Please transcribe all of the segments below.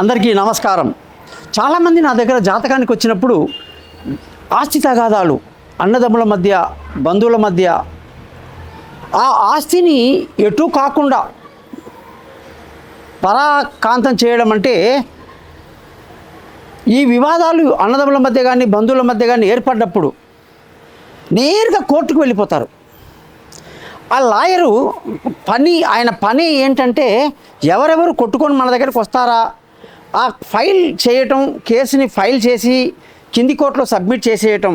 అందరికీ నమస్కారం. చాలామంది నా దగ్గర జాతకానికి వచ్చినప్పుడు ఆస్తి తగాదాలు, అన్నదమ్ముల మధ్య, బంధువుల మధ్య, ఆ ఆస్తిని ఎటు కాకుండా పరాకాంతం చేయడం అంటే ఈ వివాదాలు అన్నదమ్ముల మధ్య కానీ బంధువుల మధ్య కానీ ఏర్పడ్డప్పుడు నేరుగా కోర్టుకు వెళ్ళిపోతారు. ఆ లాయరు ఆయన పని ఏంటంటే ఎవరెవరు కొట్టుకొని మన దగ్గరికి వస్తారా, ఆ ఫైల్ చేయటం, కేసుని ఫైల్ చేసి కింది కోర్టులో సబ్మిట్ చేసేయటం,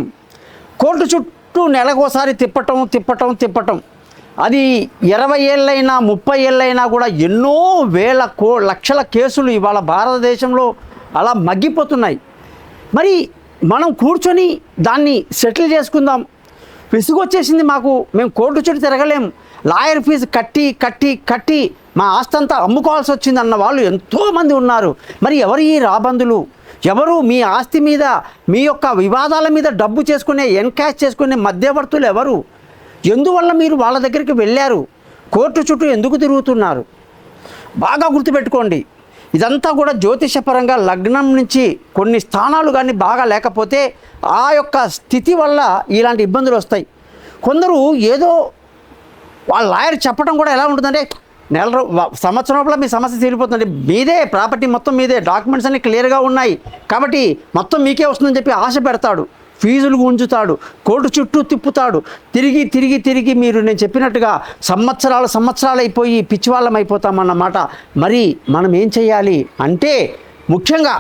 కోర్టు చుట్టూ నెలకోసారి తిప్పటం. అది 20 ఏళ్ళైనా 30 ఏళ్ళైనా కూడా ఎన్నో వేల లక్షల కేసులు ఇవాళ భారతదేశంలో అలా మగ్గిపోతున్నాయి. మరి మనం కూర్చొని దాన్ని సెటిల్ చేసుకుందాం, విసుగొచ్చేసింది మాకు, మేము కోర్టు చుట్టూ తిరగలేం, లాయర్ ఫీజు కట్టి మా ఆస్తంతా అమ్ముకోవాల్సి వచ్చింది అన్న వాళ్ళు ఎంతోమంది ఉన్నారు. మరి ఎవరు ఈ రాబందులు? ఎవరు మీ ఆస్తి మీద, మీ యొక్క వివాదాల మీద డబ్బు చేసుకునే, ఎన్కాష్ చేసుకునే మధ్యవర్తులు ఎవరు? ఎందువల్ల మీరు వాళ్ళ దగ్గరికి వెళ్ళారు? కోర్టు చుట్టూ ఎందుకు తిరుగుతున్నారు? బాగా గుర్తుపెట్టుకోండి. ఇదంతా కూడా జ్యోతిషపరంగా లగ్నం నుంచి కొన్ని స్థానాలు కానీ బాగా లేకపోతే ఆ యొక్క స్థితి వల్ల ఇలాంటి ఇబ్బందులు వస్తాయి. కొందరు ఏదో వాళ్ళ లాయర్ చెప్పడం కూడా ఎలా ఉంటుందంటే సంవత్సరం లోపల మీ సమస్య తీరిపోతుంది, మీదే ప్రాపర్టీ మొత్తం మీదే, డాక్యుమెంట్స్ అన్ని క్లియర్గా ఉన్నాయి కాబట్టి మొత్తం మీకే వస్తుందని చెప్పి ఆశ పెడతాడు, ఫీజులు గుంజుతాడు, కోర్టు చుట్టూ తిప్పుతాడు. తిరిగి మీరు నేను చెప్పినట్టుగా సంవత్సరాలు అయిపోయి పిచ్చివాళ్ళం అయిపోతామన్నమాట. మరి మనం ఏం చేయాలి అంటే ముఖ్యంగా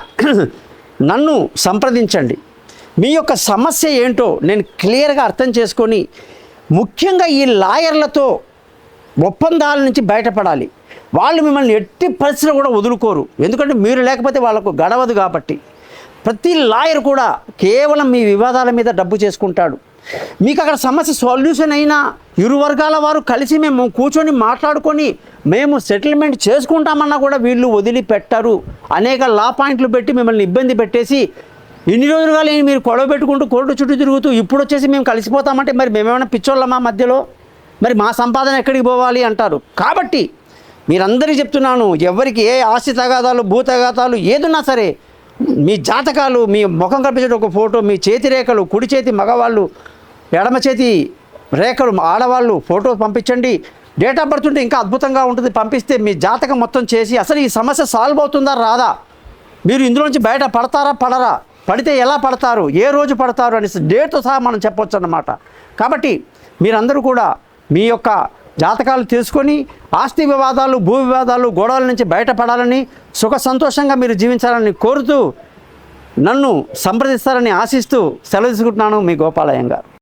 నన్ను సంప్రదించండి. మీ యొక్క సమస్య ఏంటో నేను క్లియర్గా అర్థం చేసుకొని ముఖ్యంగా ఈ లాయర్లతో ఒప్పందాల నుంచి బయటపడాలి. వాళ్ళు మిమ్మల్ని ఎట్టి పరిస్థితుల్లో కూడా వదులుకోరు, ఎందుకంటే మీరు లేకపోతే వాళ్ళకు గడవదు కాబట్టి. ప్రతి లాయర్ కూడా కేవలం మీ వివాదాల మీద డబ్బు చేసుకుంటాడు. మీకు అక్కడ సమస్య సొల్యూషన్ అయినా ఇరు వర్గాల వారు కలిసి మేము కూర్చొని మాట్లాడుకొని మేము సెటిల్మెంట్ చేసుకుంటామన్నా కూడా వీళ్ళు వదిలిపెట్టరు. అనేక లా పాయింట్లు పెట్టి మిమ్మల్ని ఇబ్బంది పెట్టేసి ఇన్ని రోజులుగా లేని మీరు గొడవ పెట్టుకుంటూ కోర్టు చుట్టూ తిరుగుతూ ఇప్పుడు వచ్చేసి మేము కలిసిపోతామంటే మరి మేమేమైనా పిచ్చోళ్ళమా మధ్యలో? మరి మా సంపాదన ఎక్కడికి పోవాలి అంటారు. కాబట్టి మీరందరికీ చెప్తున్నాను, ఎవరికి ఏ ఆస్తి తగాదాలు, భూ తగాదాలు ఏదున్నా సరే మీ జాతకాలు, మీ ముఖం కనిపించే ఒక ఫోటో, మీ చేతి రేఖలు, కుడి చేతి మగవాళ్ళు, ఎడమ చేతి రేఖలు ఆడవాళ్ళు ఫోటో పంపించండి. డేట్ ఆఫ్ బర్త్ ఉంటే ఇంకా అద్భుతంగా ఉంటుంది. పంపిస్తే మీ జాతకం మొత్తం చేసి అసలు ఈ సమస్య సాల్వ్ అవుతుందా రాదా, మీరు ఇందులోంచి బయట పడతారా పడరా, పడితే ఎలా పడతారు, ఏ రోజు పడతారు అనేసి డేట్తో సహా మనం చెప్పొచ్చు అన్నమాట. కాబట్టి మీరందరూ కూడా మీ యొక్క జాతకాలు తెలుసుకొని ఆస్తి వివాదాలు, భూ వివాదాలు, గొడవల నుంచి బయటపడాలని, సుఖ సంతోషంగా మీరు జీవించాలని కోరుతూ నన్ను సంప్రదిస్తారని ఆశిస్తూ సెలవు తీసుకుంటున్నాను. మీ గోపాలయ్య గారు.